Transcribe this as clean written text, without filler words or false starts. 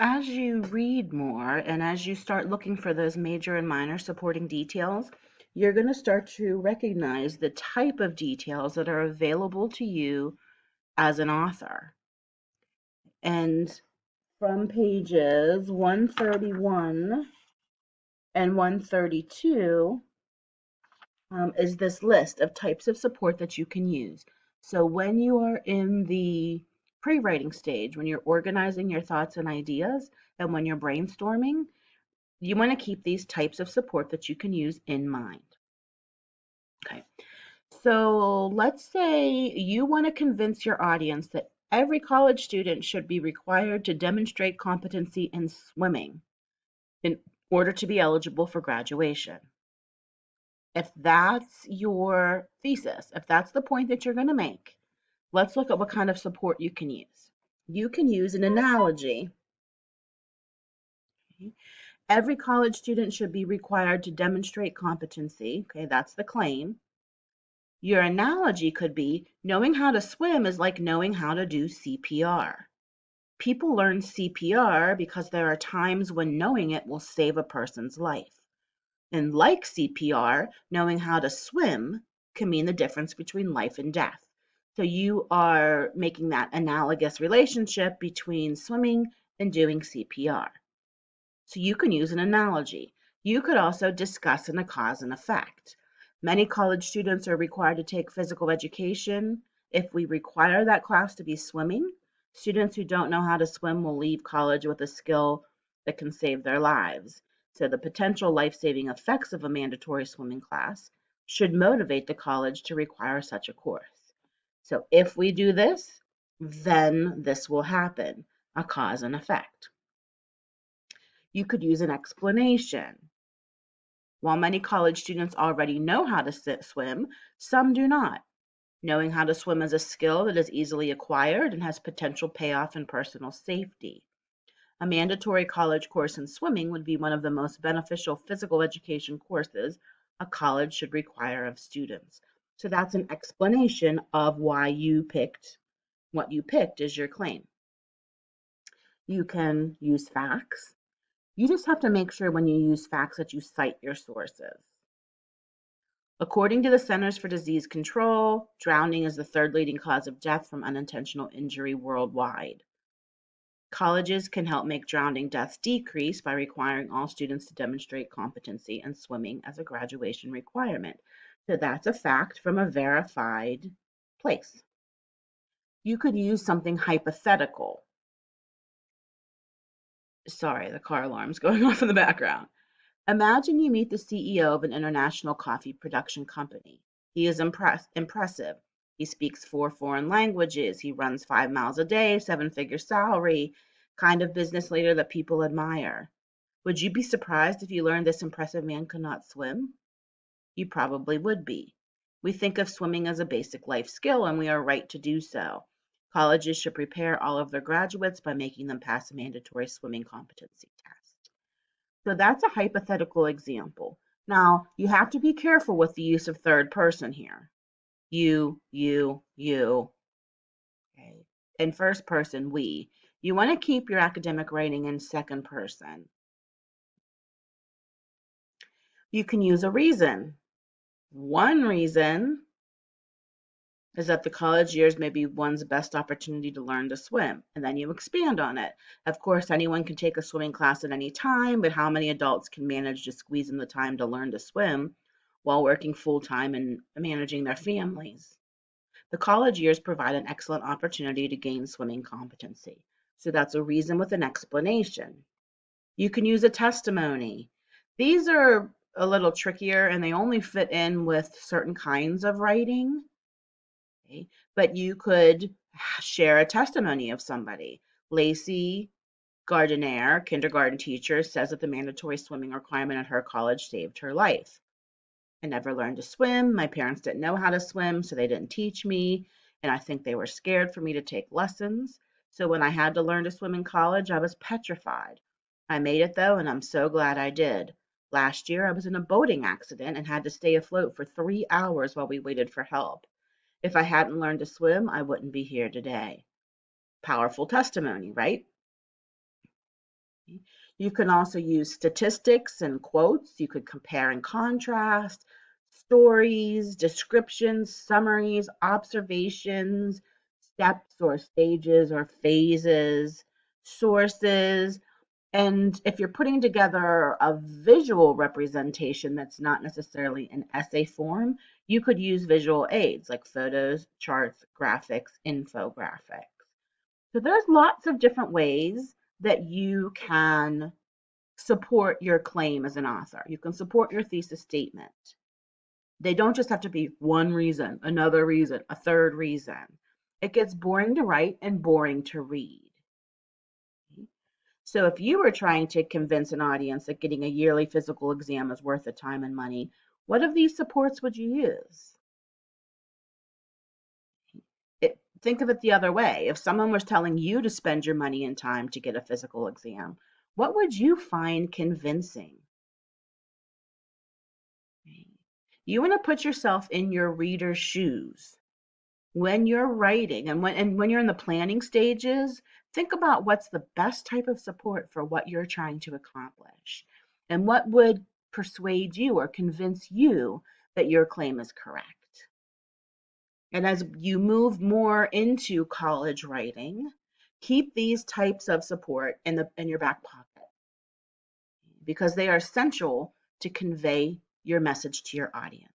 As you read more and as you start looking for those major and minor supporting details, you're going to start to recognize the type of details that are available to you as an author. And from pages 131 and 132 is this list of types of support that you can use. So when you are in the pre-writing stage, when you're organizing your thoughts and ideas, and when you're brainstorming, you want to keep these types of support that you can use in mind. Okay, so let's say you want to convince your audience that every college student should be required to demonstrate competency in swimming in order to be eligible for graduation. If that's your thesis, if that's the point that you're going to make, let's look at what kind of support you can use. You can use an analogy. Okay? Every college student should be required to demonstrate competency. Okay, that's the claim. Your analogy could be knowing how to swim is like knowing how to do CPR. People learn CPR because there are times when knowing it will save a person's life. And like CPR, knowing how to swim can mean the difference between life and death. So you are making that analogous relationship between swimming and doing CPR. So you can use an analogy. You could also discuss a cause and effect. Many college students are required to take physical education. If we require that class to be swimming, students who don't know how to swim will leave college with a skill that can save their lives. So the potential life-saving effects of a mandatory swimming class should motivate the college to require such a course. So if we do this, then this will happen, a cause and effect. You could use an explanation. While many college students already know how to swim, some do not. Knowing how to swim is a skill that is easily acquired and has potential payoff in personal safety. A mandatory college course in swimming would be one of the most beneficial physical education courses a college should require of students. So that's an explanation of why you picked what you picked as your claim. You can use facts. You just have to make sure when you use facts that you cite your sources. According to the Centers for Disease Control, drowning is the third leading cause of death from unintentional injury worldwide. Colleges can help make drowning deaths decrease by requiring all students to demonstrate competency in swimming as a graduation requirement. So that's a fact from a verified place. You could use something hypothetical. Sorry, the car alarm's going off in the background. Imagine you meet the CEO of an international coffee production company. He is impressive. He speaks 4 foreign languages. He runs 5 miles a day, 7-figure salary, kind of business leader that people admire. Would you be surprised if you learned this impressive man could not swim? You probably would be. We think of swimming as a basic life skill, and we are right to do so. Colleges should prepare all of their graduates by making them pass a mandatory swimming competency test. So that's a hypothetical example. Now, you have to be careful with the use of third person here. You. Okay. In first person, we. You want to keep your academic writing in second person. You can use a reason. One reason is that the college years may be one's best opportunity to learn to swim, and then you expand on it. Of course, anyone can take a swimming class at any time, but how many adults can manage to squeeze in the time to learn to swim while working full time and managing their families? The college years provide an excellent opportunity to gain swimming competency. So that's a reason with an explanation. You can use a testimony. These are a little trickier and they only fit in with certain kinds of writing. Okay? But you could share a testimony of somebody. Lacey Gardiner, kindergarten teacher, says that the mandatory swimming requirement at her college saved her life. I never learned to swim. My parents didn't know how to swim, so they didn't teach me. And I think they were scared for me to take lessons. So when I had to learn to swim in college, I was petrified. I made it though, and I'm so glad I did. Last year, I was in a boating accident and had to stay afloat for 3 hours while we waited for help. If I hadn't learned to swim, I wouldn't be here today. Powerful testimony, right? You can also use statistics and quotes. You could compare and contrast, stories, descriptions, summaries, observations, steps or stages or phases, sources. And if you're putting together a visual representation that's not necessarily in essay form, you could use visual aids like photos, charts, graphics, infographics. So there's lots of different ways that you can support your claim as an author. You can support your thesis statement. They don't just have to be one reason, another reason, a third reason. It gets boring to write and boring to read. So if you were trying to convince an audience that getting a yearly physical exam is worth the time and money, what of these supports would you use? Think of it the other way. If someone was telling you to spend your money and time to get a physical exam, what would you find convincing? You want to put yourself in your reader's shoes when you're writing and when you're in the planning stages. Think about what's the best type of support for what you're trying to accomplish and what would persuade you or convince you that your claim is correct. And as you move more into college writing, keep these types of support in your back pocket because they are essential to convey your message to your audience.